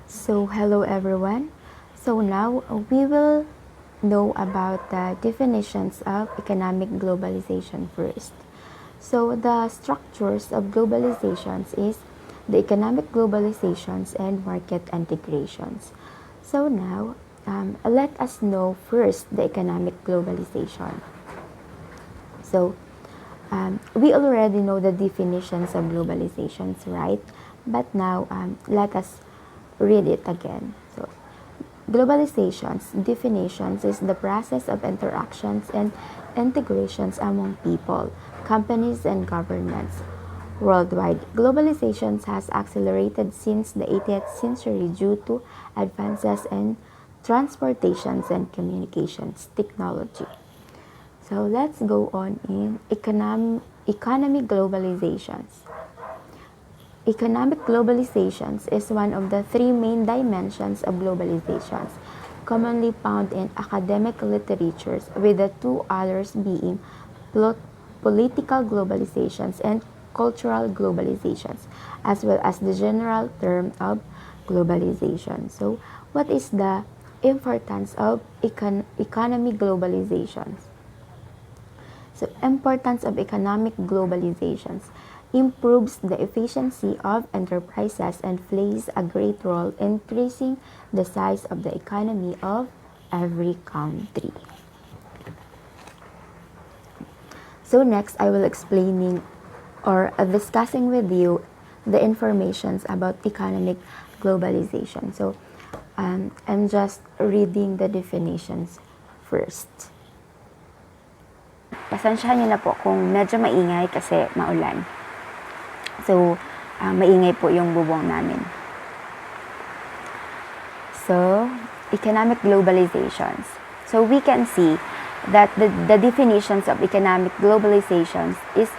So, hello everyone. So, now we will know about the definitions of economic globalization first. So, the structures of globalizations is the economic globalizations and market integrations. So, now let us know first the economic globalization. So, we already know the definitions of globalizations, right? But now let us read it again. So, globalization's definitions is the process of interactions and integrations among people, companies, and governments worldwide. Globalization has accelerated since the 18th century due to advances in transportations and communications technology. So let's go on in economy globalizations. Economic globalizations is one of the three main dimensions of globalizations, commonly found in academic literatures, with the two others being political globalizations and cultural globalizations, as well as the general term of globalization. So, what is the importance of economy globalizations? So, importance of economic globalizations improves the efficiency of enterprises and plays a great role in increasing the size of the economy of every country. So next, I will explaining or discussing with you the informations about economic globalization. So, I'm just reading the definitions first. Pasensyahan niyo na po kung medyo maingay kasi maulan. So, maingay po yung bubong namin. So, economic globalizations. So, we can see that the definitions of economic globalizations is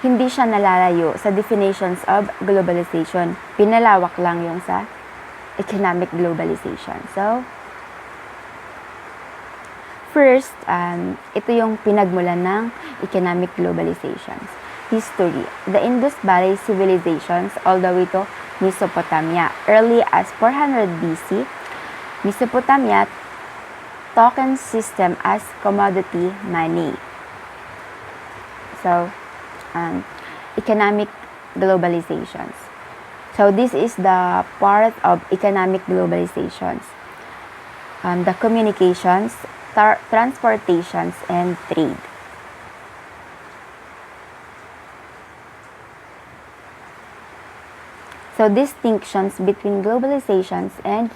hindi siya nalalayo sa definitions of globalization. Pinalawak lang yung sa economic globalization. So, first, ito yung pinagmulan ng economic globalizations. History. The Indus Valley civilizations all the way to Mesopotamia. Early as 400 BC, Mesopotamia token system as commodity money. So, economic globalizations. So, this is the part of economic globalizations. The communications, transportations, and trade. So, distinctions between globalizations and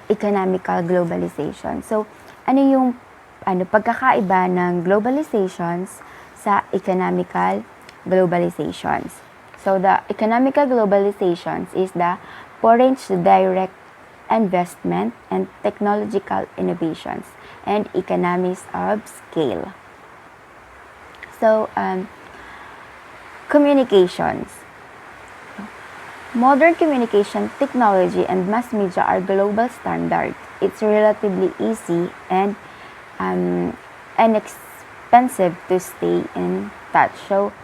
economical globalization. So, ano yung pagkakaiba ng globalizations sa economical globalizations? So, the economical globalizations is the foreign direct investment and technological innovations and economies of scale. So, communications. Modern communication technology and mass media are global standard. It's relatively easy and inexpensive to stay in touch. So,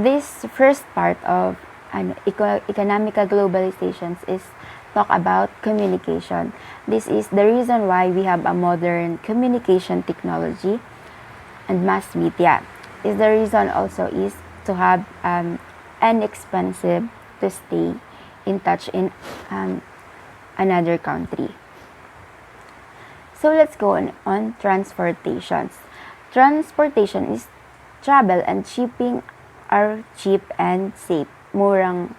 this first part of economical globalizations is talk about communication. This is the reason why we have a modern communication technology and mass media. Is the reason also is to have inexpensive to stay in touch in another country. So let's go on transportations. Transportation is travel and shipping are cheap and safe. Murang,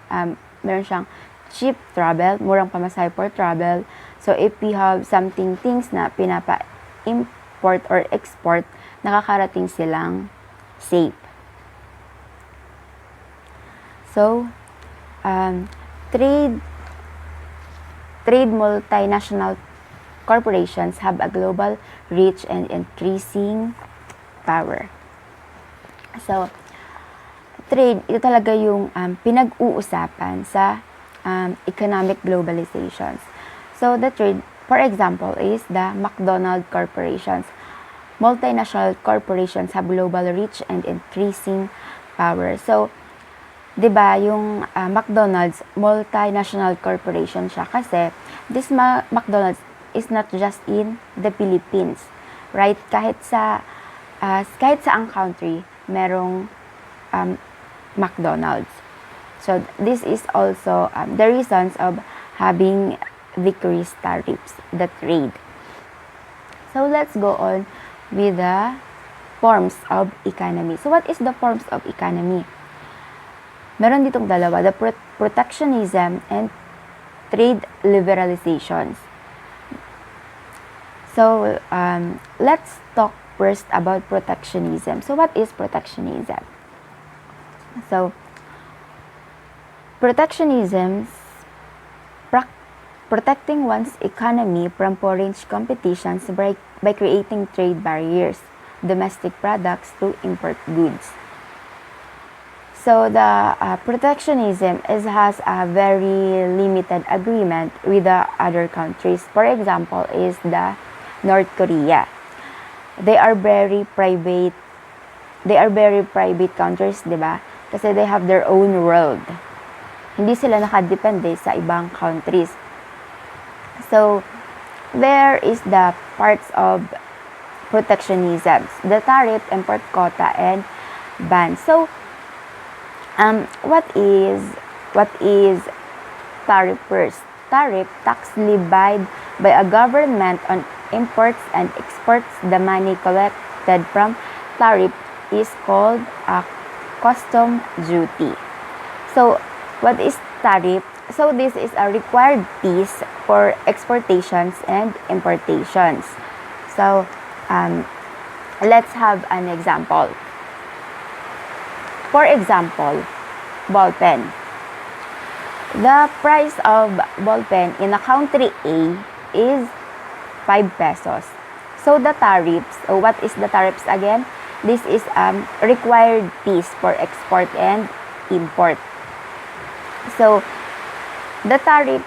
meron siyang cheap travel, murang pamasahe for travel. So if we have things na pinapa-import or export, nakakarating silang safe. So, trade multinational corporations have a global reach and increasing power. So, trade, ito talaga yung pinag-uusapan sa economic globalizations. So, the trade, for example, is the McDonald corporations. Multinational corporations have global reach and increasing power. So, 'di ba, yung McDonald's, multinational corporation siya kasi this McDonald's is not just in the Philippines, right? Kahit sa ang country, merong McDonald's. So this is also the reasons of having decreased tariffs, the trade. So let's go on with the forms of economy. So what is the forms of economy? Meron ditong dalawa, the protectionism and trade liberalizations. So let's talk first about protectionism. So what is protectionism? So protectionism, protecting one's economy from foreign competitions by creating trade barriers, domestic products to import goods. So the protectionism has a very limited agreement with the other countries. For example, is the North Korea. They are very private countries, di ba? Kasi they have their own world. Hindi sila nakadepende sa ibang countries. So, there is the parts of protectionism, the tariff, import quota, and ban. So, what is tariff first? Tariff, tax levied by a government on imports and exports. The money collected from tariff is called a custom duty. So, what is tariff? So, this is a required piece for exportations and importations. So, let's have an example. For example, ball pen. The price of ball pen in a country A is 5 pesos. So, the tariffs, what is the tariffs again? This is required piece for export and import. So, the tariff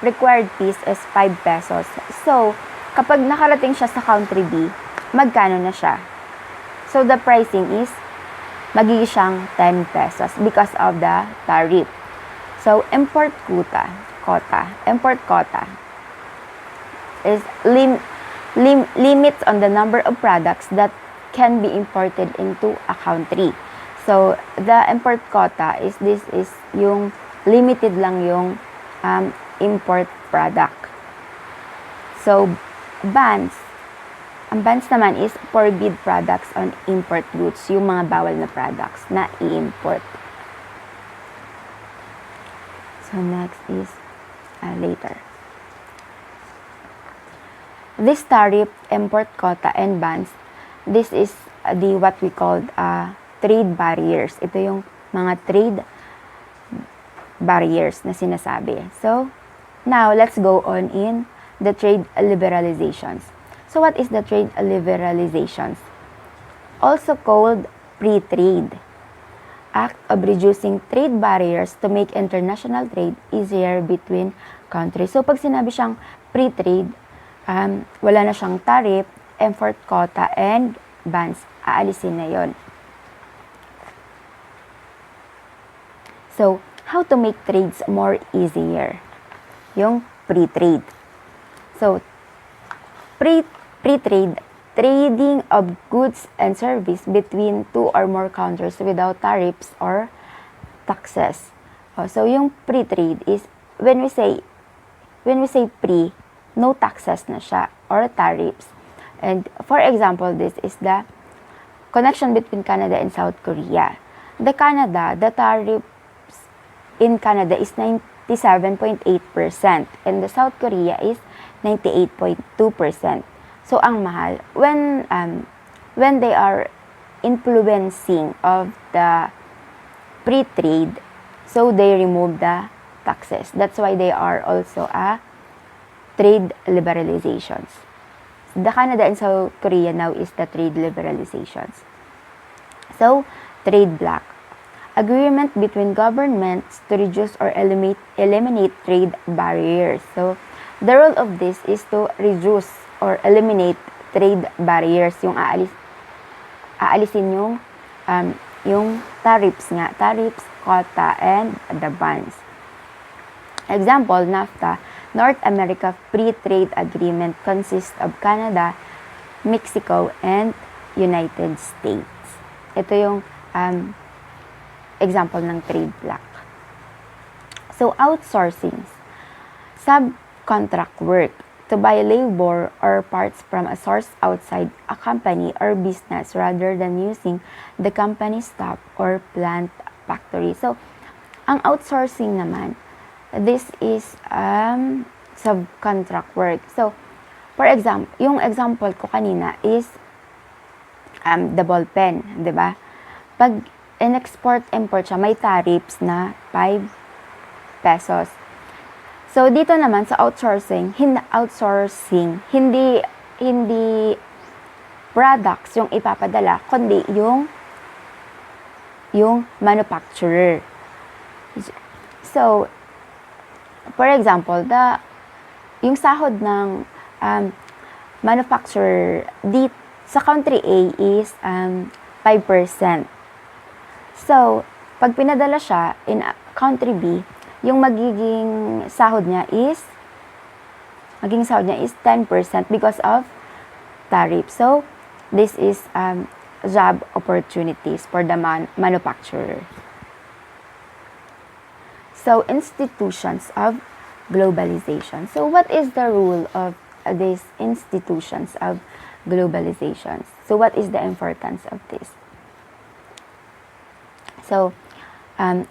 required piece is 5 pesos. So, kapag nakarating siya sa country B, magkano na siya? So, the pricing is magiging siyang 10 pesos because of the tariff. So, import quota is limits on the number of products that can be imported into a country. So, the import quota is yung limited lang yung import product. So, bans. Ang bans naman is forbid products on import goods, yung mga bawal na products na i-import. So, next is later. This tariff, import quota, and bans, this is what we called trade barriers. Ito yung mga trade barriers na sinasabi. So, now, let's go on in the trade liberalizations. So, what is the trade liberalizations? Also called free trade. Act of reducing trade barriers to make international trade easier between countries. So, pag sinabi siyang free trade, wala na siyang tariff, import quota, and bans. Aalisin na yon. So, how to make trades more easier? Yung free trade. So, free trade, trading of goods and service between two or more countries without tariffs or taxes. So, yung free trade is, when we say free, no taxes na siya or tariffs. And for example, this is the connection between Canada and South Korea. The tariffs in Canada is 97.8% and the South Korea is 98.2%. So, ang mahal, when they are influencing of the free trade, so they remove the taxes. That's why they are also a trade liberalizations. The Canada and South Korea now is the trade liberalizations. So, trade bloc. Agreement between governments to reduce or eliminate trade barriers. So, the role of this is to reduce or eliminate trade barriers, yung aalisin yung yung tariffs, quota, and the bans. Example, NAFTA, North America Free Trade Agreement consists of Canada, Mexico, and United States. Ito yung example ng trade bloc. So, outsourcing. Subcontract work. To buy labor or parts from a source outside a company or business rather than using the company's staff or plant factory. So, ang outsourcing naman, this is subcontract work. So, for example, yung example ko kanina is the ball pen, di ba? Pag in-export-import siya, may tariffs na 5 pesos. So, dito naman sa outsourcing, hindi products yung ipapadala, kundi yung manufacturer. So, for example, yung sahod ng manufacturer sa country A is 5%. So, pag pinadala siya in country B, yung magiging sahod niya is 10% because of tariff. So, this is job opportunities for the manufacturer. So, institutions of globalization. So, what is the rule of these institutions of globalization? So, what is the importance of this? So,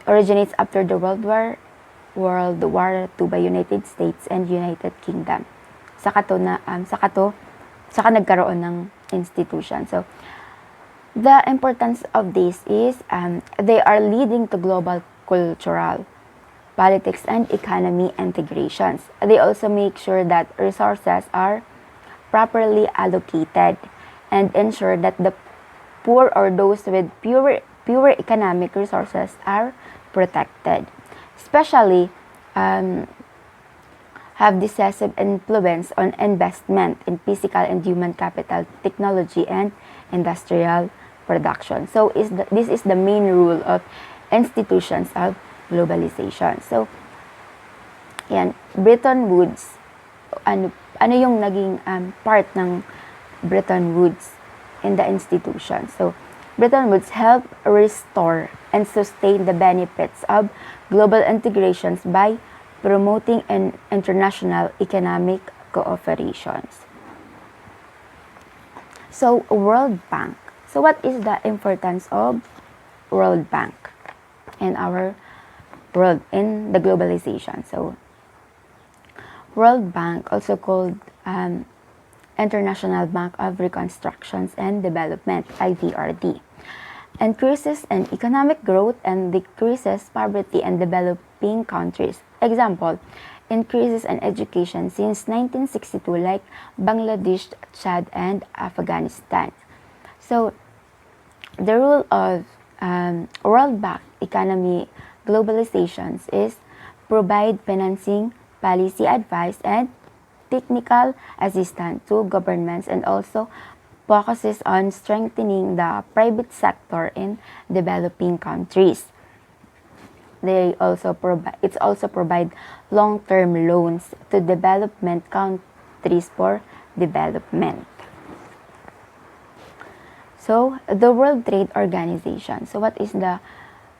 originates after the World War II by United States and United Kingdom. Saka nagkaroon ng institution. So, the importance of this is they are leading to global cultural, politics, and economy integrations. They also make sure that resources are properly allocated and ensure that the poor or those with fewer economic resources are protected. Especially have decisive influence on investment in physical and human capital, technology, and industrial production. So, this is the main rule of institutions of globalization. So, yan, Bretton Woods, ano yung naging part ng Bretton Woods in the institution. So, Bretton Woods helped restore and sustain the benefits of global integrations by promoting an international economic cooperations. So, World Bank. So, what is the importance of World Bank in our world, in the globalization? So, World Bank, also called International Bank of Reconstruction and Development, IBRD, increases in economic growth and decreases poverty in developing countries. Example, increases in education since 1962 like Bangladesh, Chad, and Afghanistan. So, the rule of World Bank economy globalizations is provide financing, policy advice, and technical assistance to governments, and also focuses on strengthening the private sector in developing countries. It also provide long-term loans to development countries for development. So, the World Trade Organization. So, what is the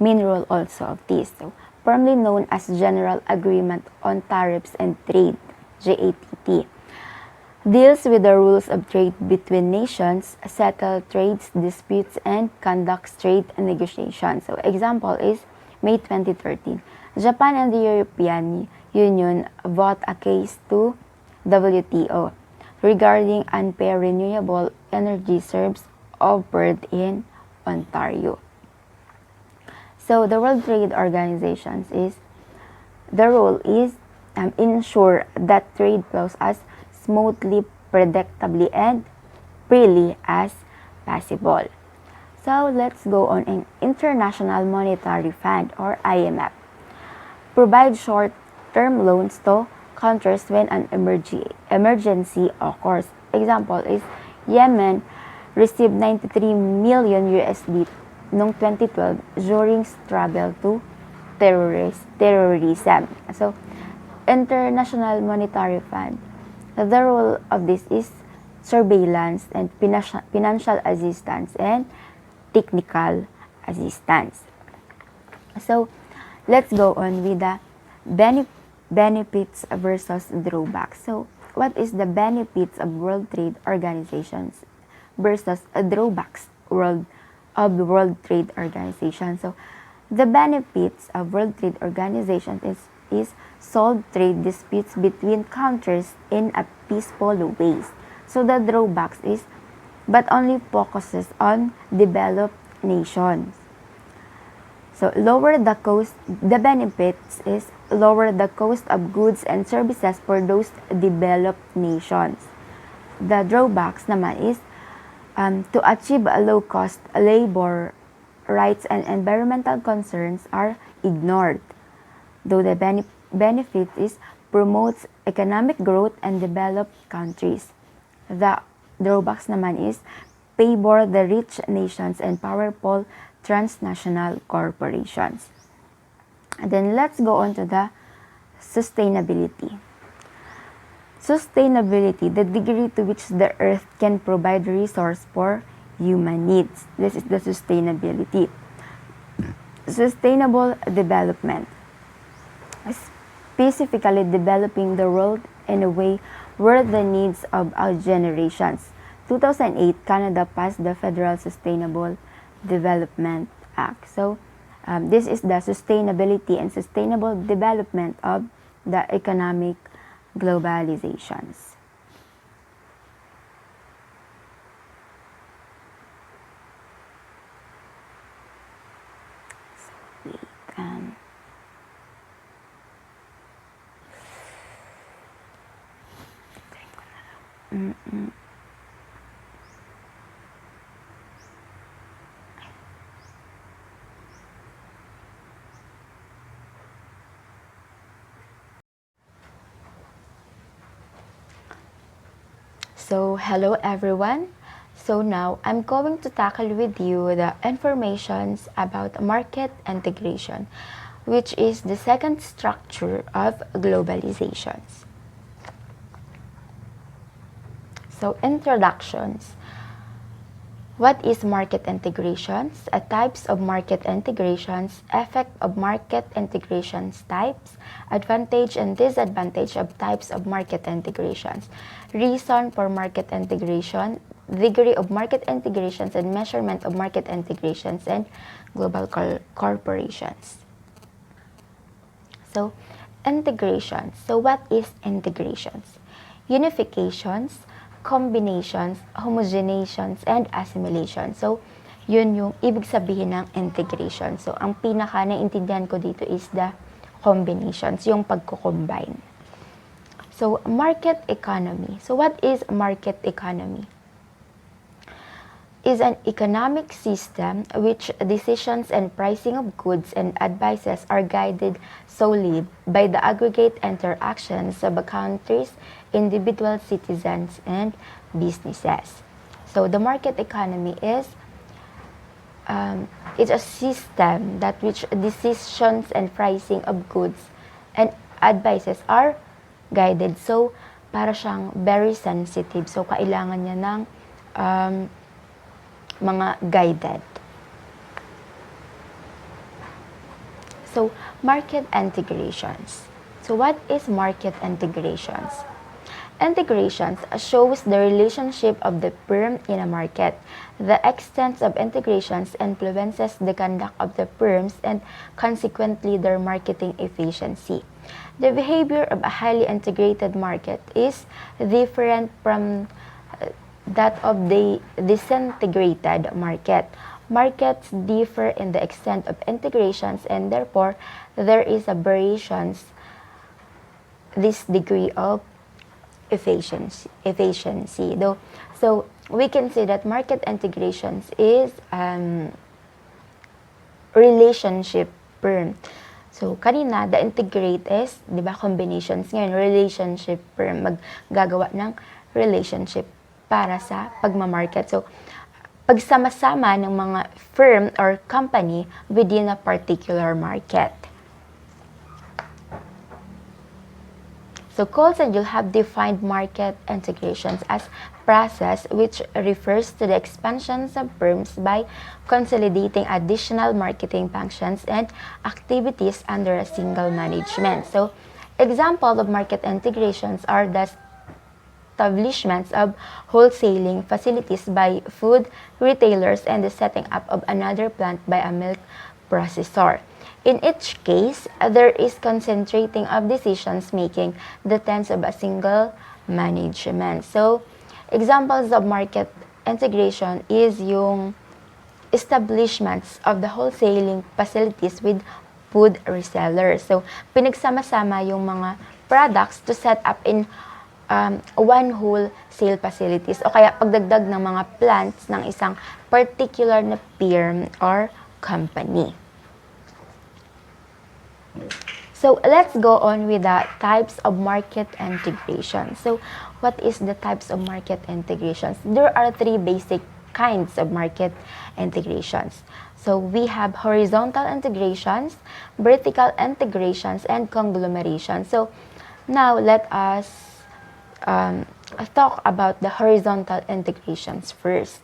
main role also of this? So, formerly known as General Agreement on Tariffs and Trade, GATT. Deals with the rules of trade between nations, settle trade disputes, and conducts trade negotiations. So, example is May 2013. Japan and the European Union vote a case to WTO regarding unfair renewable energy services offered in Ontario. So, the World Trade Organization the role is ensure that trade flows as smoothly, predictably, and freely as possible. So, let's go on. An International Monetary Fund, or IMF, provide short-term loans to countries when an emergency occurs. Example is Yemen received $93 million noong 2012 during struggle to terrorism. So, International Monetary Fund. The role of this is surveillance and financial assistance and technical assistance. So, let's go on with the benefits versus drawbacks. So, what is the benefits of World Trade Organizations versus drawbacks of the World Trade Organization? So, the benefits of World Trade Organization is solve trade disputes between countries in a peaceful ways. So, the drawbacks is but only focuses on developed nations. So, lower the cost, the benefits is lower the cost of goods and services for those developed nations. The drawbacks naman is to achieve a low cost, labor rights and environmental concerns are ignored. Though the benefit is promotes economic growth and developed countries. The drawbacks naman is favor the rich nations and powerful transnational corporations. And then let's go on to the sustainability. Sustainability, the degree to which the earth can provide resource for human needs. This is the sustainability. Sustainable development. Specifically developing the world in a way where the needs of our generations. 2008, Canada passed the Federal Sustainable Development Act. So, this is the sustainability and sustainable development of the economic globalizations. So, wait, So, hello everyone. So now, I'm going to tackle with you the informations about market integration, which is the second structure of globalizations. So, introductions. What is market integrations? Types of market integrations, effect of market integrations types, advantage and disadvantage of types of market integrations, reason for market integration, degree of market integrations and measurement of market integrations, and global corporations. So, integrations. So, what is integrations? Unifications, combinations, homogeneations, and assimilation. So, yun yung ibig sabihin ng integration. So, ang pinaka naintindihan ko dito is the combinations, yung pagko-combine. So, market economy. So, what is market economy? Is an economic system which decisions and pricing of goods and advices are guided solely by the aggregate interactions of a country's individual citizens and businesses. So the market economy is it's a system that which decisions and pricing of goods and advices are guided. So para siyang very sensitive. So kailangan niya ng mga guided. So, market integrations. So, what is market integrations? Integrations shows the relationship of the firm in a market. The extent of integrations influences the conduct of the firms and consequently their marketing efficiency. The behavior of a highly integrated market is different from that of the disintegrated market. Markets differ in the extent of integrations and therefore there is a variations this degree of efficiency. Though, so we can say that market integrations is relationship firm. So, kanina, the integrate is, di ba, combinations. Ngayon, relationship firm, maggagawa ng relationship para sa pagmamarket. So, pagsama-sama ng mga firm or company within a particular market. So Coulson, you'll have defined market integrations as process which refers to the expansions of firms by consolidating additional marketing functions and activities under a single management. So examples of market integrations are the establishments of wholesaling facilities by food retailers and the setting up of another plant by a milk processor. In each case, there is concentrating of decisions making depends of a single management. So, examples of market integration is yung establishments of the wholesaling facilities with food resellers. So, pinagsama-sama yung mga products to set up in one wholesale facilities o kaya pagdagdag ng mga plants ng isang particular na firm or company. So let's go on with the types of market integration. So what is the types of market integrations? There are three basic kinds of market integrations. So we have horizontal integrations, vertical integrations, and conglomeration. So now let us talk about the horizontal integrations first.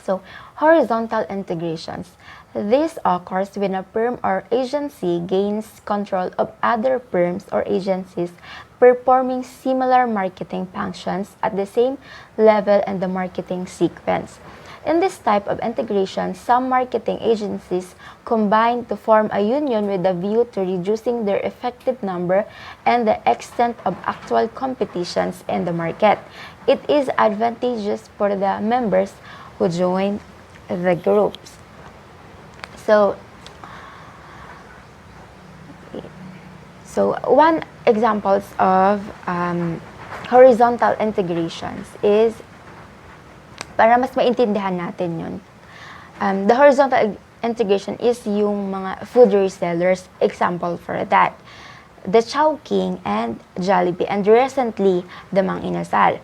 So, horizontal integrations. This occurs when a firm or agency gains control of other firms or agencies performing similar marketing functions at the same level in the marketing sequence. In this type of integration, some marketing agencies combine to form a union with a view to reducing their effective number and the extent of actual competitions in the market. It is advantageous for the members who join the groups. So one examples of horizontal integrations is, para mas maintindihan natin yun, the horizontal integration is yung mga food resellers. Example for that, the Chowking and Jollibee, and recently, the Mang Inasal.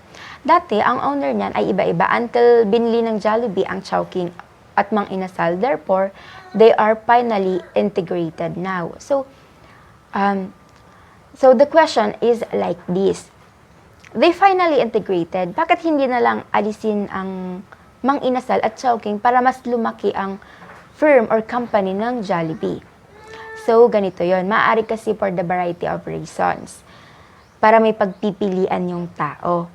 Dati, ang owner niyan ay iba-iba until binili ng Jollibee ang Chowking at Mang Inasal. Therefore, they are finally integrated now. So the question is like this. They finally integrated. Bakit hindi na lang alisin ang Mang Inasal at Chowking para mas lumaki ang firm or company ng Jollibee? So, ganito yon. Maaari kasi for the variety of reasons. Para may pagpipilian yung tao.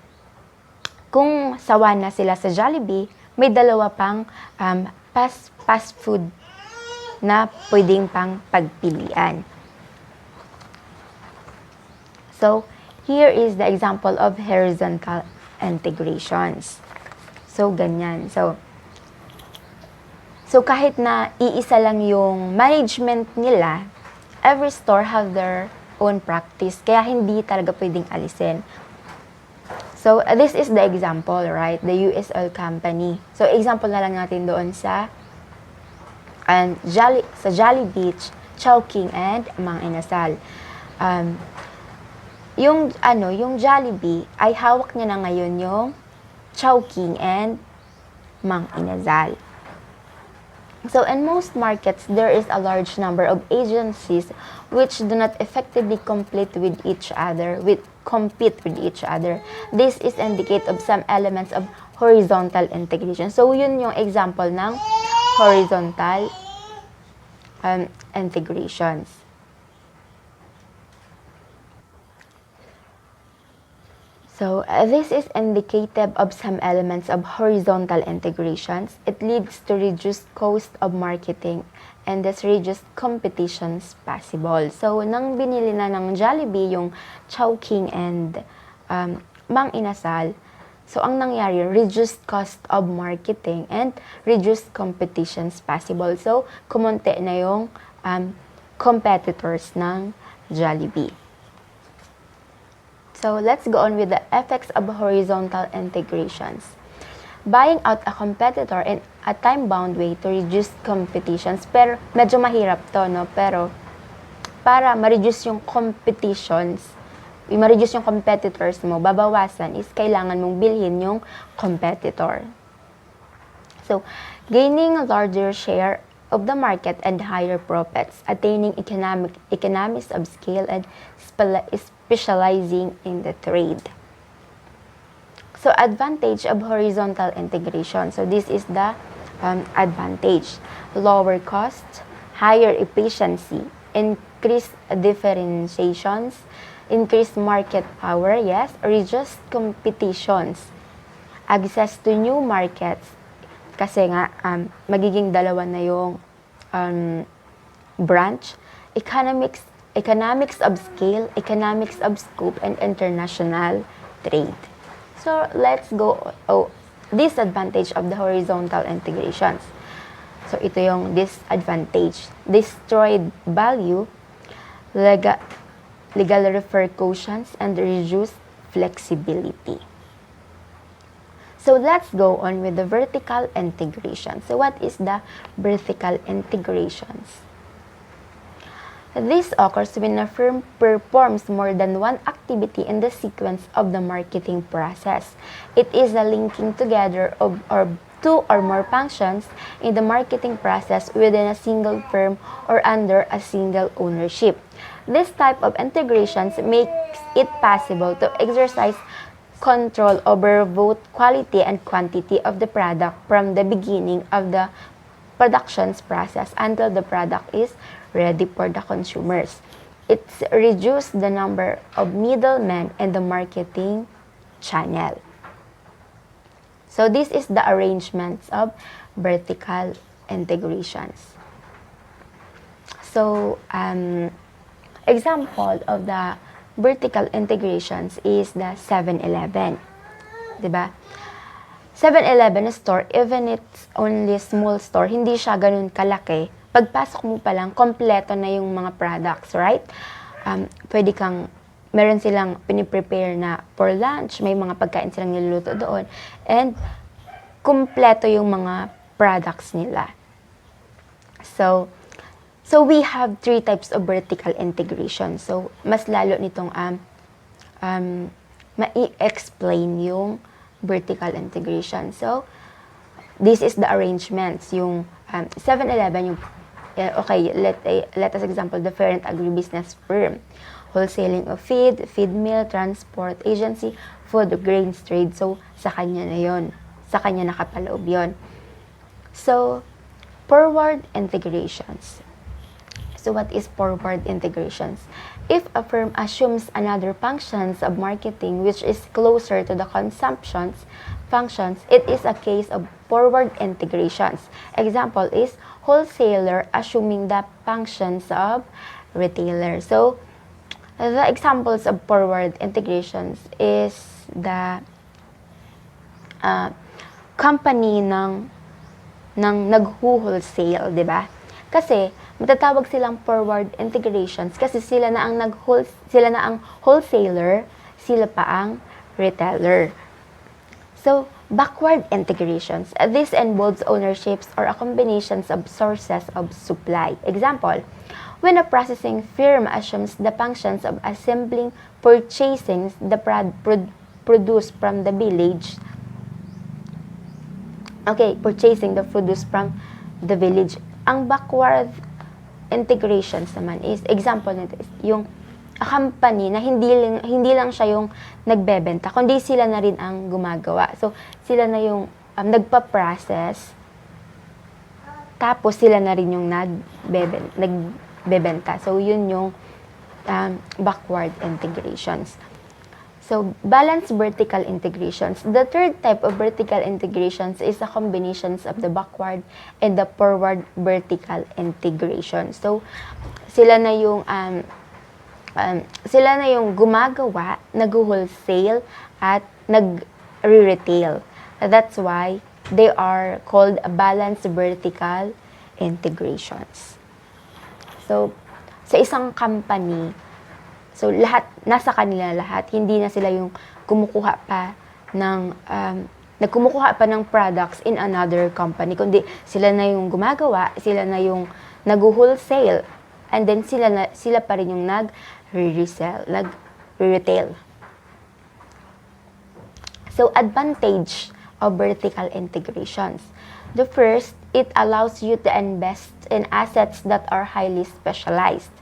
Kung sawa na sila sa Jollibee, may dalawa pang fast food na pwedeng pang pagpilian. So, here is the example of horizontal integrations. So, ganyan. So kahit na iisa lang yung management nila, every store have their own practice. Kaya hindi talaga pwedeng alisin. So, this is the example, right? The US Oil Company. So, example na lang natin doon sa Jollibee, Chowking, and Mang Inasal. Yung Jollibee ay hawak niya na ngayon yung Chowking and Mang Inasal. So, in most markets, there is a large number of agencies which do not effectively compete with each other. This is indicate of some elements of horizontal integration. So, yun yung example ng horizontal integrations. So, this is indicative of some elements of horizontal integrations. It leads to reduced cost of marketing and thus reduced competitions possible. So, nang binili na ng Jollibee yung Chowking and Mang Inasal, so ang nangyari, reduced cost of marketing and reduced competitions possible. So, kumonte na yung competitors ng Jollibee. So, let's go on with the effects of horizontal integrations. Buying out a competitor in a time-bound way to reduce competitions. Pero, medyo mahirap to, no? Pero, para ma-reduce yung competitions, ma-reduce yung competitors mo, babawasan is kailangan mong bilhin yung competitor. So, gaining a larger share of the market and higher profits, attaining economies of scale, and specializing in the trade. So, advantage of horizontal integration. So, this is the advantage. Lower cost, higher efficiency, increased differentiations, increased market power, yes, reduced competitions, access to new markets, kasi nga, magiging dalawa na yung branch, economics of scale, economics of scope, and international trade. So, let's go, disadvantage of the horizontal integrations. So, ito yung disadvantage. Destroyed value, legal repercussions, and reduced flexibility. So, let's go on with the vertical integration. So, what is the vertical integrations? This occurs when a firm performs more than one activity in the sequence of the marketing process. It is the linking together of two or more functions in the marketing process within a single firm or under a single ownership. This type of integrations makes it possible to exercise control over both quality and quantity of the product from the beginning of the production's process until the product is ready for the consumers. It's reduced the number of middlemen in the marketing channel. So this is the arrangements of vertical integrations. So example of the vertical integrations is the 7-Eleven. Diba? 7-Eleven store, even it's only small store, hindi siya ganun kalaki. Pagpasok mo pa lang, kompleto na yung mga products, right? Pwede kang, meron silang piniprepare na for lunch, may mga pagkain silang niluluto doon, and kompleto yung mga products nila. So we have 3 types of vertical integration. So, mas lalo nitong ma-explain yung vertical integration. So, this is the arrangements. Yung 7-Eleven, yung, okay, let us example the parent agribusiness firm. Wholesaling of feed mill, transport agency, food, grains trade. So, sa kanya na yon. Sa kanya nakapaloob yon. So, forward integrations. So, what is forward integrations? If a firm assumes another functions of marketing which is closer to the consumption's functions, it is a case of forward integrations. Example is wholesaler assuming the functions of retailer. So, the examples of forward integrations is the company ng nag-wholesale, di ba? Kasi matatawag silang forward integrations kasi sila na ang wholesaler, sila pa ang retailer. So, backward integrations. This involves ownerships or a combinations of sources of supply. Example, when a processing firm assumes the functions of assembling, purchasing the produce from the village. Okay, purchasing the produce from the village. Ang backward integrations naman is, example nito is, yung company na hindi lang siya yung nagbebenta, kundi sila na rin ang gumagawa. So, sila na yung nagpa-process, tapos sila na rin yung nagbebenta. So, yun yung backward integrations. So, balanced vertical integrations. The third type of vertical integrations is a combinations of the backward and the forward vertical integration. So, sila na yung gumagawa, nag-wholesale, at nag-retail. That's why they are called balanced vertical integrations. So, sa isang company, so lahat, nasa kanila lahat, hindi na sila yung kumukuha pa ng products in another company, kundi sila na yung gumagawa, sila na yung nag-wholesale, and then sila pa rin yung nag-resell, nag-retail. So, advantage of vertical integrations. The first, it allows you to invest in assets that are highly specialized.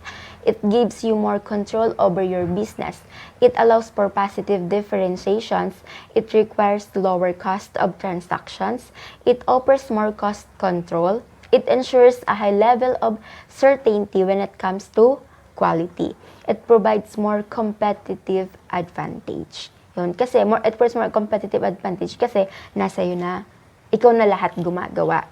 It gives you more control over your business. It allows for positive differentiations. It requires lower cost of transactions. It offers more cost control. It ensures a high level of certainty when it comes to quality. It provides more competitive advantage. Yun, kasi it provides more competitive advantage kasi nasa iyo na, ikaw na lahat gumagawa.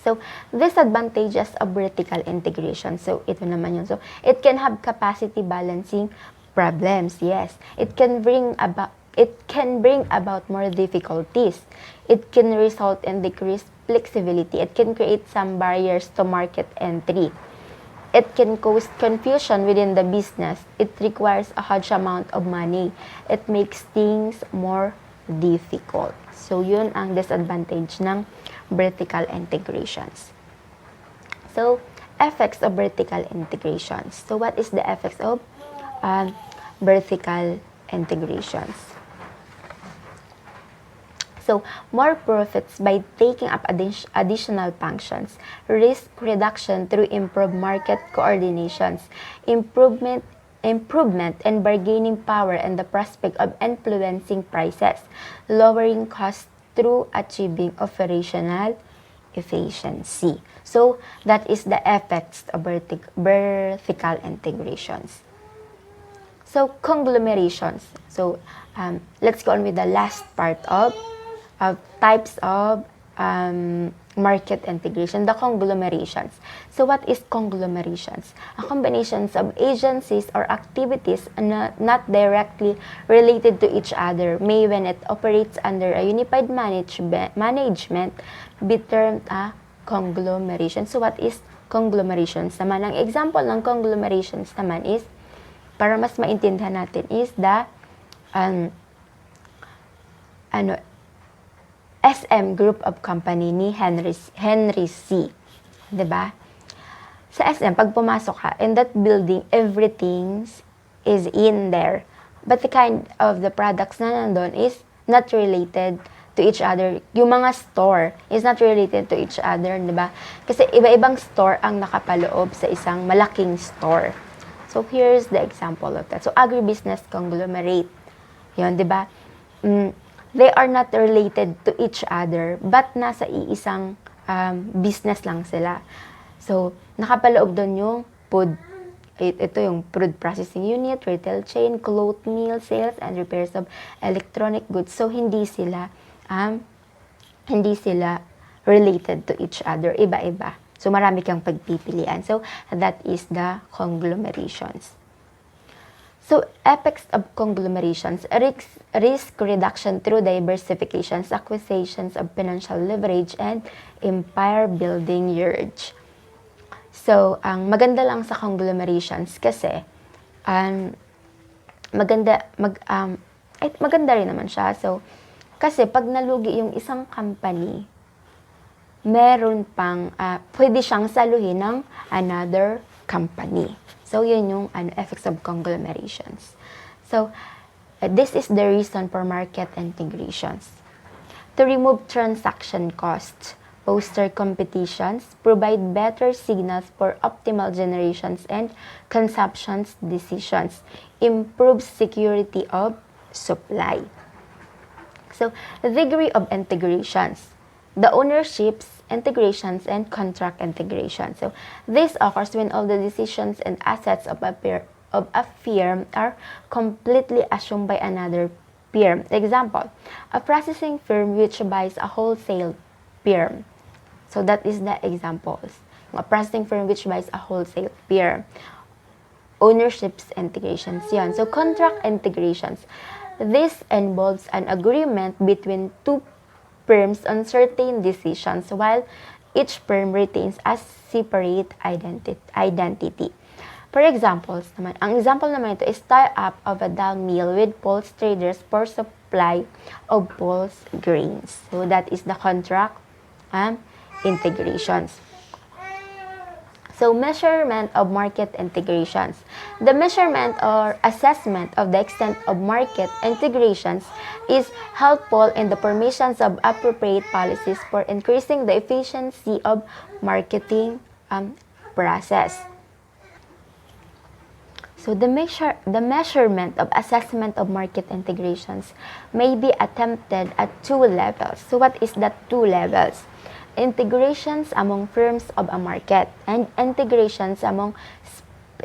So, disadvantages of vertical integration. So, ito naman yun. So, it can have capacity balancing problems. Yes. It can bring about more difficulties. It can result in decreased flexibility. It can create some barriers to market entry. It can cause confusion within the business. It requires a huge amount of money. It makes things more difficult. So, yun ang disadvantage ng vertical integrations. So, effects of vertical integrations. So, what is the effects of vertical integrations? So, more profits by taking up additional functions, risk reduction through improved market coordinations, improvement in bargaining power and the prospect of influencing prices, lowering costs through achieving operational efficiency. So, that is the effects of vertical integrations. So, conglomerations. So, let's go on with the last part of types of market integration, the conglomerations. So, what is conglomerations? A combination of agencies or activities not directly related to each other may, when it operates under a unified management, be termed a conglomeration. So, what is conglomerations naman? Ang example ng conglomerations naman is, para mas maintindihan natin, is the SM Group of Company ni Henry C. 'Di ba? Sa SM, pag pumasok ka, in that building, everything is in there. But the kind of the products na nandun is not related to each other. Yung mga store is not related to each other, 'di ba? Kasi iba-ibang store ang nakapaloob sa isang malaking store. So, here's the example of that. So, agribusiness conglomerate. Yun, 'di ba? They are not related to each other, but nasa iisang business lang sila. So, nakapaloob doon yung food. Ito yung food processing unit, retail chain, cloth mill, sales, and repairs of electronic goods. So, hindi sila related to each other. Iba-iba. So, marami kang pagpipilian. So, that is the conglomerations. So, effects of conglomerations, risk reduction through diversifications, acquisitions of financial leverage, and empire building urge. So, ang maganda lang sa conglomerations kasi, maganda rin naman siya. So, kasi pag nalugi yung isang company, meron pang, pwede siyang saluhin ng another company. So, yun yung effects of conglomerations. So, this is the reason for market integrations. To remove transaction costs, foster competitions, provide better signals for optimal generations and consumptions decisions, improve security of supply. So, the degree of integrations. The ownerships, integrations, and contract integration. So, this occurs when all the decisions and assets of a firm are completely assumed by another firm. Example, a processing firm which buys a wholesale firm. So, that is the examples. A processing firm which buys a wholesale firm. Ownerships, integrations, yan. So, contract integrations. This involves an agreement between two firms on certain decisions while each firm retains a separate identity. For examples naman, ang example naman ito is tie-up of a dal mill with pulse traders for supply of pulse grains. So, that is the contract integrations. So, measurement of market integrations. The measurement or assessment of the extent of market integrations is helpful in the formations of appropriate policies for increasing the efficiency of marketing process. So the measurement of assessment of market integrations may be attempted at two levels. So what is that two levels? Integrations among firms of a market and integrations among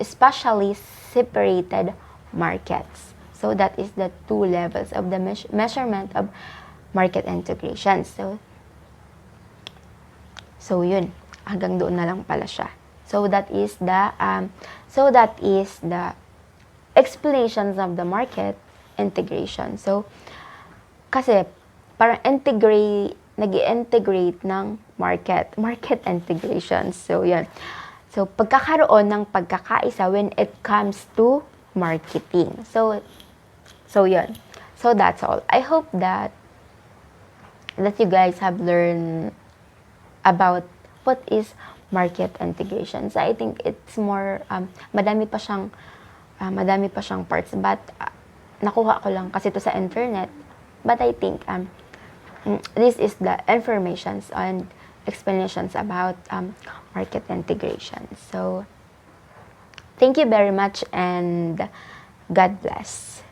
spatially separated markets. So that is the two levels of the measurement of market integration. So yun, hanggang doon na lang pala siya. So that is the explanations of the market integration. So kasi parang nag-integrate ng market integration. So yan. So pagkakaroon ng pagkakaisa when it comes to marketing. So yun. So that's all. I hope that you guys have learned about what is market integration. So I think it's more madami pa siyang parts, but nakuha ko lang kasi to sa internet. But I think this is the informations and explanations about market integration. So thank you very much and God bless.